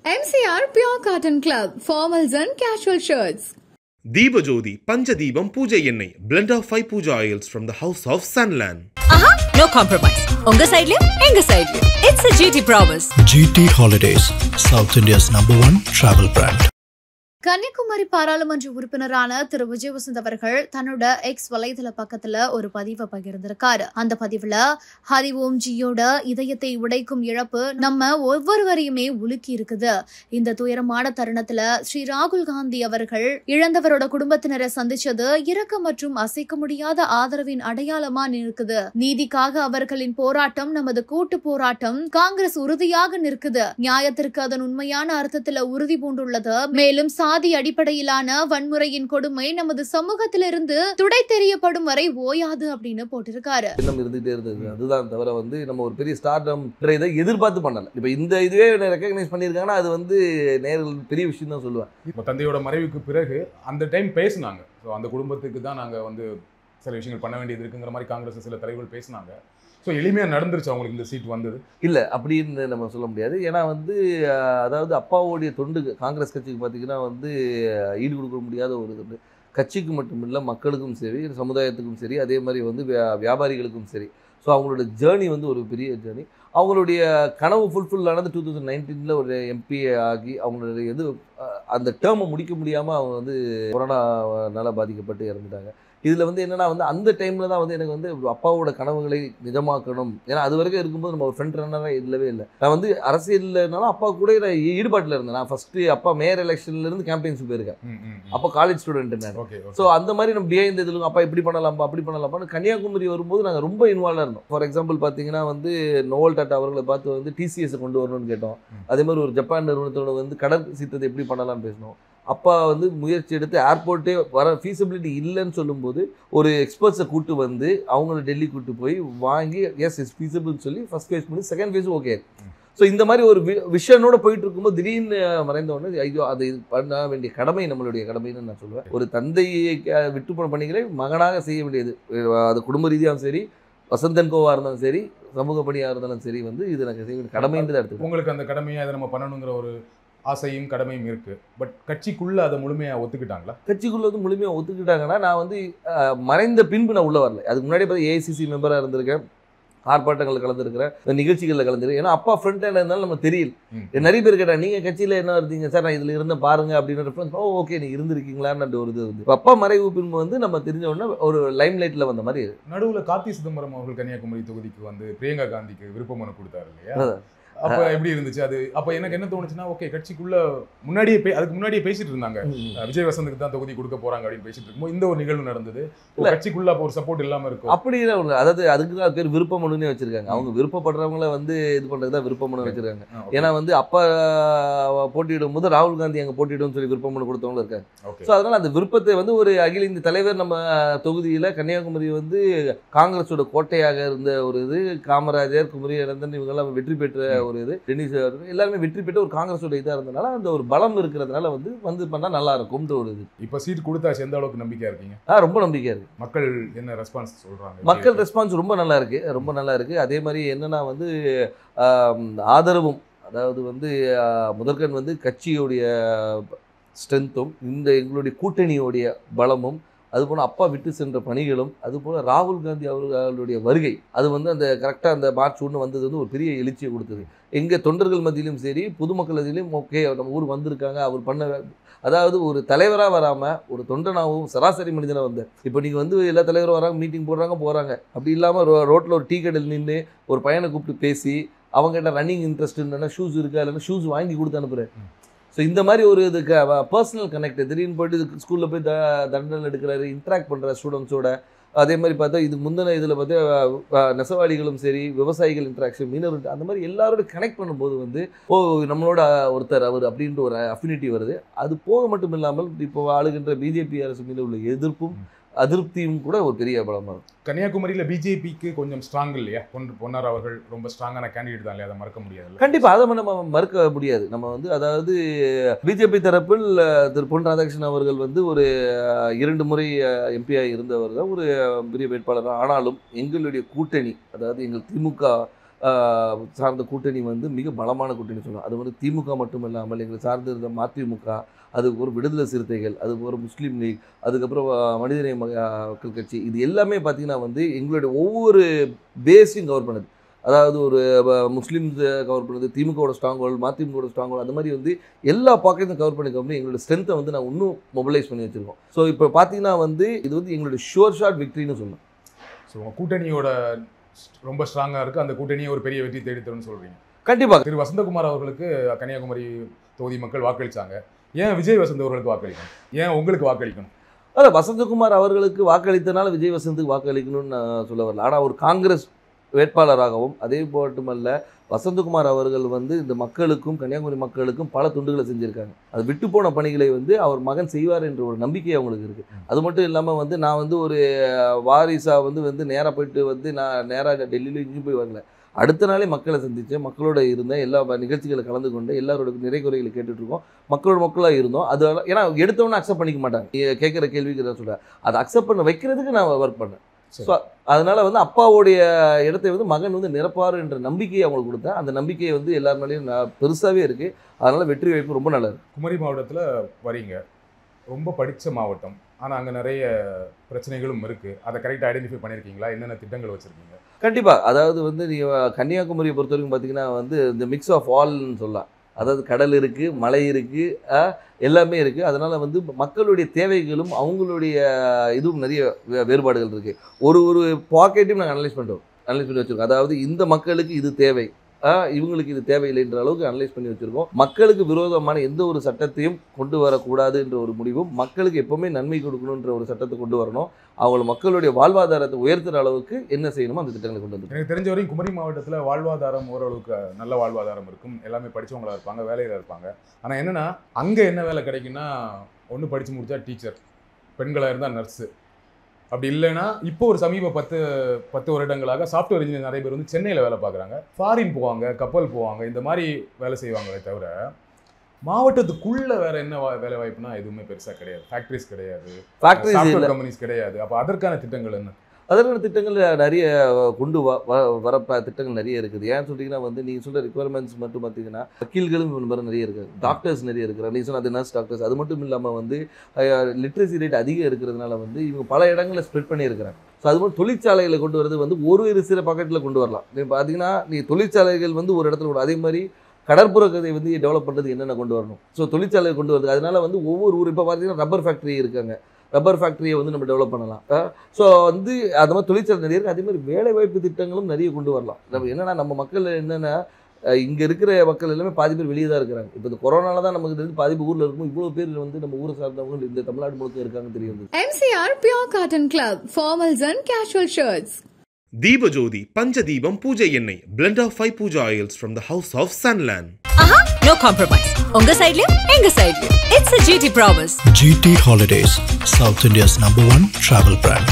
MCR Pure Cotton Club, formals and casual shirts. Deepajodi, Panchadeepam Puja Ennai, blend of 5 puja oils from the house of Sunland. No compromise. Unga side liya, enga side liya. It's a GT promise. GT Holidays, South India's #1 travel brand. Kanyakumari பாராளுமன்ற உறுப்பினரான திரு விஜய் வசந்த் அவர்கள் தன்னோட X வலைதள பக்கத்துல ஒரு பதிவை பகிர்ந்திருக்காரு. அந்த பதிவுல ஹரி ஓம் ஜியோட இதயத்தை உடைக்கும் இழப்பு நம்ம ஒவ்வொருவரையுமே உலுக்கி இருக்குது. இந்த துயரமான தருணத்துல ஸ்ரீ ராகுல் காந்தி அவர்கள் இழந்தவரோட குடும்பத்தினரை சந்திச்சது இரக்கம் மற்றும் அசைக்க முடியாத ஆதரவின் அடையாளமா நிற்குது. நீதிக்காக அவர்களின் போராட்டம் நமது கூட்டு போராட்டம். காங்கிரஸ் உறுதியாக நிற்குது. நியாயத்திற்கு அதன் உண்மையான அர்த்தத்துல உறுதி பூண்டுள்ளது. மேலும் சாதி அடிப்படையிலான வன்முறையின் கொடுமை நமது சமூகத்திலிருந்து துடை தெரியப்படும் வரை ஓயாது அப்படின்னு போட்டிருக்காரு. இருந்துகிட்டே இருந்தது. அதுதான் தவிர நம்ம ஒரு பெரிய ஸ்டார்டம் இதை எதிர்பார்த்து பண்ணல. இப்ப இந்த இதுவே ரெகக்னைஸ் பண்ணியிருக்காங்கன்னா அது நேரில் பெரிய விஷயம் தான் சொல்லுவேன். இப்போ தந்தையோட மறைவுக்கு பிறகு அந்த டைம் பேசினாங்க. ஸோ அந்த குடும்பத்துக்கு தான் நாங்கள் சில விஷயங்கள் பண்ண வேண்டியது இருக்குங்கிற மாதிரி காங்கிரஸ் சில தலைவர்கள் பேசினாங்க. ஸோ எளிமையாக நடந்துருச்சு அவங்களுக்கு இந்த சீட் வந்தது இல்லை அப்படின்னு நம்ம சொல்ல முடியாது. ஏன்னா அதாவது அப்பாவோடைய தொண்டு காங்கிரஸ் கட்சிக்கு பார்த்தீங்கன்னா ஈடு கொடுக்க முடியாத ஒரு இது கட்சிக்கு மட்டும் இல்லை, மக்களுக்கும் சரி, சமுதாயத்துக்கும் சரி, அதே மாதிரி வியாபாரிகளுக்கும் சரி. ஸோ அவங்களோட ஜேர்னி ஒரு பெரிய ஜேர்னி. அவங்களுடைய கனவு ஃபுல்ஃபில் ஆனது 2019 ஒரு எம்பி ஆகி அவங்களுடைய அந்த டேர்மை முடிக்க முடியாமல் அவங்க கொரோனானால பாதிக்கப்பட்டு இறந்துட்டாங்க. இதில் என்னென்னா அந்த டைமில் தான் எனக்கு அப்பாவோட கனவுகளை நிஜமாக்கணும். ஏன்னா அது வரைக்கும் இருக்கும்போது நம்ம ஒரு ஃப்ரெண்ட் ரன்னராக இல்லவே இல்லை. நான் அரசியல்னாலும் அப்பா கூட நான் ஈடுபாட்டில் இருந்தேன். நான் ஃபஸ்ட்டு அப்பா மேயர் எலெக்ஷன்லேருந்து கேம்பெயின்ஸ் போயிருக்கேன். அப்போ காலேஜ் ஸ்டூடெண்ட் நான். ஸோ அந்த மாதிரி நம்ம பிஹைண்ட் இதில் அப்பா இப்படி பண்ணலாம்ப்பா அப்படி பண்ணலாம்ப்பான்னு கன்னியாகுமரி வரும்போது நாங்கள் ரொம்ப இன்வால்வாக இருந்தோம். ஃபார் எக்ஸாம்பிள் பார்த்தீங்கன்னா நோவல் டாட்டா அவர்களை பார்த்து டிசிஎஸ் கொண்டு வரணும்னு கேட்டோம். அதே மாதிரி ஒரு ஜப்பான் நிறுவனத்தோட கடல் சீற்றத்தை எப்படி பண்ணலாம்னு பேசினோம். அப்பா முயற்சி எடுத்து ஏர்போர்ட்டே வர ஃபீஸிபிலிட்டி இல்லைன்னு சொல்லும்போது ஒரு எக்ஸ்பர்ட்ஸை கூட்டு அவங்கள டெல்லி கூட்டு போய் வாங்கி எஸ் இஸ் ஃபீஸிபிள்னு சொல்லி ஃபர்ஸ்ட் ஃபேஸ் பண்ணி செகண்ட் ஃபேஸ் ஓகே. ஸோ இந்த மாதிரி ஒரு விஷனோட போயிட்டு இருக்கும்போது திடீர்னு மறைந்த உடனே ஐயோ அது பண்ண வேண்டிய கடமை நம்மளுடைய கடமைன்னு நான் சொல்லுவேன். ஒரு தந்தையை விட்டு போன பணிகளை மகனாக செய்ய வேண்டியது. அது குடும்ப ரீதியாகவும் சரி, வசந்தன் கோவாக இருந்தாலும் சரி, சமூக பணியாக இருந்தாலும் சரி இது எனக்கு செய்ய வேண்டிய கடமைன்னு தான் எடுத்து உங்களுக்கு அந்த கடமையை அதை நம்ம பண்ணணுங்கிற ஒரு ஆசையும் கடமையும் இருக்கு. பட் கட்சிக்குள்ள அதை முழுமையாக ஒத்துக்கிட்டாங்களா? கட்சிக்குள்ள முழுமையாக ஒத்துக்கிட்டாங்கன்னா நான் மறைந்த பின்பு நான் உள்ள வரல. அதுக்கு முன்னாடி பார்த்து ஏஐசிசி மெம்பராக இருந்திருக்கேன், ஆர்ப்பாட்டங்களில் கலந்துருக்கிறேன், நிகழ்ச்சிகளில் கலந்துருக்கேன். ஏன்னா அப்பா ஃப்ரண்ட் ஹேண்ட் இருந்தாலும் நம்ம தெரியல. நிறைய பேர் கேட்டாங்க நீங்கள் கட்சியில் என்ன இருந்தீங்க சார், நான் இதில் இருந்த பாருங்க அப்படின்னு ரெஃபரன்ஸ். ஓகே நீ இருந்திருக்கீங்களான்னு ஒரு இது அப்பா மறைவு பின்பு நம்ம தெரிஞ்ச உடனே ஒரு லைம் லைட்டில் வந்த மாதிரி. நடுவில் கார்த்தி சிதம்பரம் அவர்கள் கன்னியாகுமரி தொகுதிக்கு பிரியங்கா காந்திக்கு விருப்ப மனு கொடுத்தாரு இல்லையா? அப்ப எப்படி இருந்துச்சு அது? அப்ப எனக்கு என்ன தோணுச்சுன்னா, ஓகே கட்சிக்குள்ள அதுக்கு முன்னாடியே பேசிட்டு இருந்தாங்க, விஜய் வசந்துக்கு தான் தொகுதி கொடுக்க போறாங்க அப்படின்னு பேசிட்டு இருக்கும்போது இந்த ஒரு நிகழ்வு நடந்தது. கட்சிக்குள்ள அப்போ ஒரு சப்போர்ட் இல்லாம இருக்கும். அப்படி அதாவது அதுக்கு தான் பேர் விருப்ப மனுன்னு வச்சிருக்காங்க. அவங்க விருப்பப்படுறவங்கள இது பண்றதுதான் விருப்ப மனு வச்சிருக்காங்க. ஏன்னா அப்பா போட்டியிடும் போது ராகுல் காந்தி அங்க போட்டியிடும் சொல்லி விருப்ப மனு கொடுத்தவங்களும் இருக்காங்க. ஸோ அதனால அந்த விருப்பத்தை ஒரு அகில இந்திய தலைவர் நம்ம தொகுதியில கன்னியாகுமரி காங்கிரஸோட கோட்டையாக இருந்த ஒரு காமராஜர், குமரி அனந்தன் இவங்கெல்லாம் வெற்றி பெற்ற ஒரு டென்னிஸ் எல்லாருமே வெற்றி பெற்று ஒரு காங்கிரஸோட இதாக இருந்தனால அந்த ஒரு பலம் இருக்கிறதுனால பண்ணா நல்லா இருக்கும் ஒரு இது. இப்போ சீட் கொடுத்தாச்சு, எந்த அளவுக்கு நம்பிக்கையா இருக்கீங்க? ரொம்ப நம்பிக்கையா இருக்கு. மக்கள் என்ன ரெஸ்பான்ஸ் சொல்றாங்க? மக்கள் ரெஸ்பான்ஸ் ரொம்ப நல்லா இருக்கு, ரொம்ப நல்லா இருக்கு. அதே மாதிரி என்னன்னா ஆதரவும், அதாவது முதற்கண் கட்சியோடைய ஸ்ட்ரென்த்தும் எங்களுடைய கூட்டணியோடைய பலமும், அதுபோல் அப்பா விட்டு சென்ற பணிகளும், அதுபோல் ராகுல் காந்தி அவர்களுடைய வருகை அந்த கரெக்டாக அந்த மார்ச் 1 வந்தது ஒரு பெரிய எழுச்சியை கொடுத்தது. எங்கள் தொண்டர்கள் மத்தியிலும் சரி, பொதுமக்கள் மத்தியிலும் ஓகே நம்ம ஊர் வந்திருக்காங்க, அவர் பண்ண அதாவது ஒரு தலைவராக வராமல் ஒரு தொண்டனாகவும் சராசரி மனிதனாக வந்தார். இப்போ நீங்கள் எல்லா தலைவரும் வராங்க, மீட்டிங் போடுறாங்க. அப்படி இல்லாமல் ரோட்டில் ஒரு டீ கடையில் நின்று ஒரு பையனை கூப்பிட்டு பேசி அவங்ககிட்ட ரன்னிங் இன்ட்ரெஸ்ட் இல்லைன்னா ஷூஸ் இருக்கா, இல்லைன்னா ஷூஸ் வாங்கி கொடுத்து அனுப்புகிறேன். ஸோ இந்த மாதிரி ஒரு பர்சனல் கனெக்ட், திடீர்னு போய்ட்டு ஸ்கூலில் போய் தண்டனை எடுக்கிறாரு, இன்ட்ராக்ட் பண்ணுற ஸ்டூடெண்ட்ஸோட. அதே மாதிரி பார்த்தா இதுக்கு முந்தின இதில் பார்த்தா நெசவாளிகளும் சரி, விவசாயிகள் இன்ட்ராக்ஷன், மீனவர், அந்த மாதிரி எல்லாரோட கனெக்ட் பண்ணும்போது நம்மளோட ஒருத்தர் அவர் அப்படின்ற ஒரு அஃபினிட்டி வருது. அது போக மட்டும் இல்லாமல் இப்போ ஆளுகின்ற பிஜேபி அரசு மீது உள்ள எதிர்ப்பும் அதிருப்தியும் கூட ஒரு பெரிய பலமாக இருக்கும். கன்னியாகுமரியில் பிஜேபிக்கு கொஞ்சம் ஸ்ட்ராங் இல்லையா? பொன்னார் அவர்கள் ரொம்ப ஸ்ட்ராங்கான கேண்டிடேட் தான் இல்லையா? அதை மறக்க முடியாது. கண்டிப்பாக அதை நம்ம மறுக்க முடியாது. நம்ம அதாவது பிஜேபி தரப்பில் திரு பொன் ராதாகிருஷ்ணன் அவர்கள் ஒரு 2 முறை எம்பியாக இருந்தவர் தான், ஒரு பெரிய வேட்பாளர். ஆனாலும் எங்களுடைய கூட்டணி, அதாவது எங்கள் திமுக சார்ந்த கூட்டணி வந்து மிக பலமான கூட்டணி சொல்லலாம். அது வந்து திமுக மட்டும் இல்லாமல் எங்களை சார்ந்து இருந்த மதிமுக, அதுக்கு ஒரு விடுதலை சிறுத்தைகள், அதுக்கு ஒரு முஸ்லீம் லீக், அதுக்கப்புறம் மனிதநேய மக்கள் கட்சி, இது எல்லாமே பார்த்திங்கன்னா வந்து எங்களுடைய ஒவ்வொரு பேஸையும் கவர் பண்ணுது. அதாவது ஒரு முஸ்லீம்ஸ் கவர் பண்ணுது, திமுகவோட ஸ்ட்ராங் ஹோல்டு, மதிமுகவோட ஸ்ட்ராங் ஹோல்டு, அந்த மாதிரி வந்து எல்லா பாக்கெட்டும் கவர் பண்ணி எங்களோட ஸ்ட்ரென்த்தை வந்து நான் இன்னும் மொபிலைஸ் பண்ணி வச்சுருக்கோம். ஸோ இப்போ பார்த்தீங்கன்னா வந்து இது வந்து எங்களுடைய ஷோர் ஷாட் விக்ட்ரின்னு சொல்லலாம். ஸோ உங்கள் கூட்டணியோட ரொம்ப ஸ்ட்ராங்காக இருக்குது, அந்த கூட்டணியை ஒரு பெரிய வெற்றி தேடித்தரும்னு சொல்கிறீங்க. கண்டிப்பாக. திரு வசந்தகுமார் அவர்களுக்கு கன்னியாகுமரி தொகுதி மக்கள் வாக்களித்தாங்க. ஏன் விஜய் வசந்த் அவர்களுக்கு வாக்களிக்கணும்? ஏன் உங்களுக்கு வாக்களிக்கணும்? அதான் வசந்தகுமார் அவர்களுக்கு வாக்களித்தனால விஜய் வசந்துக்கு வாக்களிக்கணும்னு நான் சொல்ல வரல. ஆனால் ஒரு காங்கிரஸ் வேட்பாளராகவும் அதே மட்டுமல்ல வசந்தகுமார் அவர்கள் வந்து இந்த மக்களுக்கும் கன்னியாகுமரி மக்களுக்கும் பல துண்டுகளை செஞ்சுருக்காங்க. அது விட்டு போன பணிகளை வந்து அவர் மகன் செய்வார் என்ற ஒரு நம்பிக்கை அவங்களுக்கு இருக்குது. அது மட்டும் இல்லாமல் வந்து நான் வந்து ஒரு வாரிசாக வந்து நேராக போயிட்டு வந்து நான் நேராக டெல்லியில் இங்கேயும் போய் வரல. அடுத்த நாளே மக்களை சந்தித்தேன், மக்களோட இருந்தேன், எல்லா நிகழ்ச்சிகளை கலந்து கொண்டு எல்லாரோட நிறை குறைகளை கேட்டுட்ருக்கோம், மக்களாக இருந்தோம். அது ஏன்னா எடுத்தவொன்னே அக்செப்ட் பண்ணிக்க மாட்டாங்க, கேட்குற கேள்விக்கு தான் சொல்கிறேன். அதை அக்செப்ட் பண்ண வைக்கிறதுக்கு நான் ஒர்க் பண்ணேன். ஸோ அதனால் வந்து அப்பாவுடைய இடத்தை வந்து மகன் வந்து நிரப்பார் என்ற நம்பிக்கையை அவங்களுக்கு கொடுத்தேன். அந்த நம்பிக்கையை வந்து எல்லார் மேலேயும் பெருசாகவே இருக்குது. அதனால் வெற்றி வாய்ப்பு ரொம்ப நல்லா இருக்குது. குமரி மாவட்டத்தில் வரீங்க, ரொம்ப படித்த மாவட்டம், ஆனால் அங்கே நிறைய பிரச்சனைகளும் இருக்குது. அதை கரெக்டாக ஐடென்டிஃபை பண்ணியிருக்கீங்களா? என்னென்ன திட்டங்கள் வச்சுருக்கீங்க? கண்டிப்பாக. அதாவது வந்து நீங்கள் கன்னியாகுமரியை பொறுத்த வரைக்கும் பார்த்தீங்கன்னா வந்து இந்த மிக்ஸ் ஆஃப் ஆல்னு சொல்லலாம். அதாவது கடல் இருக்குது, மலை இருக்குது, எல்லாமே இருக்குது. அதனால் வந்து மக்களுடைய தேவைகளும் அவங்களுடைய இதுவும் நிறைய வேறுபாடுகள் இருக்குது. ஒரு பாக்கெட்டையும் நாங்கள் அனலைஸ் பண்ணி வச்சுருக்கோம். அதாவது இந்த மக்களுக்கு இது தேவை, இவங்களுக்கு இது தேவையில்லைன்ற அளவுக்கு அனலைஸ் பண்ணி வச்சுருக்கோம். மக்களுக்கு விரோதமான எந்த ஒரு சட்டத்தையும் கொண்டு வரக்கூடாது என்ற ஒரு முடிவும், மக்களுக்கு எப்போவுமே நன்மை கொடுக்கணுன்ற ஒரு சட்டத்தை கொண்டு வரணும், அவங்கள மக்களுடைய வாழ்வாதாரத்தை உயர்த்துகிற அளவுக்கு என்ன செய்யணுமோ அந்த திட்டங்களை கொண்டு வந்து. எனக்கு தெரிஞ்ச வரைக்கும் குமரி மாவட்டத்தில் வாழ்வாதாரம் ஓரளவுக்கு நல்ல வாழ்வாதாரம் இருக்கும், எல்லாமே படித்தவங்களாக இருப்பாங்க, வேலையில் இருப்பாங்க. ஆனால் என்னென்னா அங்கே என்ன வேலை கிடைக்குன்னா, ஒன்று படித்து முடித்தா டீச்சர், பெண்களாக இருந்தால் நர்ஸு, அப்படி இல்லைன்னா இப்போ ஒரு சமீப 10 வருடங்களாக சாஃப்ட்வேர் இன்ஜினியர் நிறைய பேர் வந்து சென்னையில் வேலை பார்க்குறாங்க, ஃபாரின் போவாங்க, கப்பல் போவாங்க, இந்த மாதிரி வேலை செய்வாங்களே தவிர மாவட்டத்துக்குள்ளே வேறு என்ன வேலை வாய்ப்புனா எதுவுமே பெருசாக கிடையாது. ஃபேக்ட்ரிஸ் கிடையாது, சாஃப்ட்வேர் கம்பெனிஸ் கிடையாது. அப்போ அதற்கான திட்டங்கள் என்ன? அதற்கான திட்டங்கள் நிறைய கொண்டு வர திட்டங்கள் நிறைய இருக்குது. ஏன்னு சொல்லிங்கன்னா வந்து நீங்கள் சொல்கிற ரிக்குவயர்மெண்ட்ஸ் மட்டும் பார்த்தீங்கன்னா வக்கீல்களும் நிறைய இருக்குது, டாக்டர்ஸ் நிறைய இருக்கிறாங்க. நீங்கள் சொன்ன அது நர்ஸ் டாக்டர்ஸ். அது மட்டும் இல்லாமல் வந்து லிட்ரஸி ரேட் அதிகம் இருக்கிறதுனால வந்து இவங்க பல இடங்களில் ஸ்ப்ரெட் பண்ணியிருக்கிறாங்க. ஸோ அது மாதிரி தொழிற்சாலைகளை கொண்டு வரது வந்து ஒரு சில பாக்கெட்டில் கொண்டு வரலாம். நீங்கள் பார்த்தீங்கன்னா நீங்கள் தொழிற்சாலைகள் வந்து ஒரு இடத்துல கூட, அதே மாதிரி கடற்புற கதை வந்து டெவலப் பண்ணுறது என்னென்ன கொண்டு வரணும். ஸோ தொழிற்சாலையை கொண்டு வருது. அதனால வந்து ஒவ்வொரு ஊர் இப்போ பார்த்தீங்கன்னா ரப்பர் ஃபேக்ட்ரி இருக்காங்க, ரப்பர் ஃபேக்ட்ரியை வந்து நம்ம டெவலப் பண்ணலாம். ஸோ வந்து அது மாதிரி தொழிற்சாலை நிறைய இருக்குது. அதே மாதிரி வேலைவாய்ப்பு திட்டங்களும் நிறைய கொண்டு வரலாம். நம்ம என்னென்னா நம்ம மக்கள் என்னென்னா இங்கே இருக்கிற மக்கள் எல்லாமே பாதி பேர் வெளியே தான் இருக்கிறாங்க. இப்போ இந்த கொரோனால தான் நமக்கு தெரிஞ்சு பாதி பேர் ஊரில் இருக்கும். இவ்வளோ பேர் வந்து நம்ம ஊரை சார்ந்தவங்க இந்த தமிழ்நாடு முழுக்க இருக்காங்கன்னு தெரியுது. MCR Pure Cotton Club, formals and casual shirts. Deepajodi Panchadibam Puja Ennai, blend of 5 puja oils from the house of Sunland. No compromise. Unga side liye, enga side liye. It's a GT promise. GT Holidays, South India's #1 travel brand.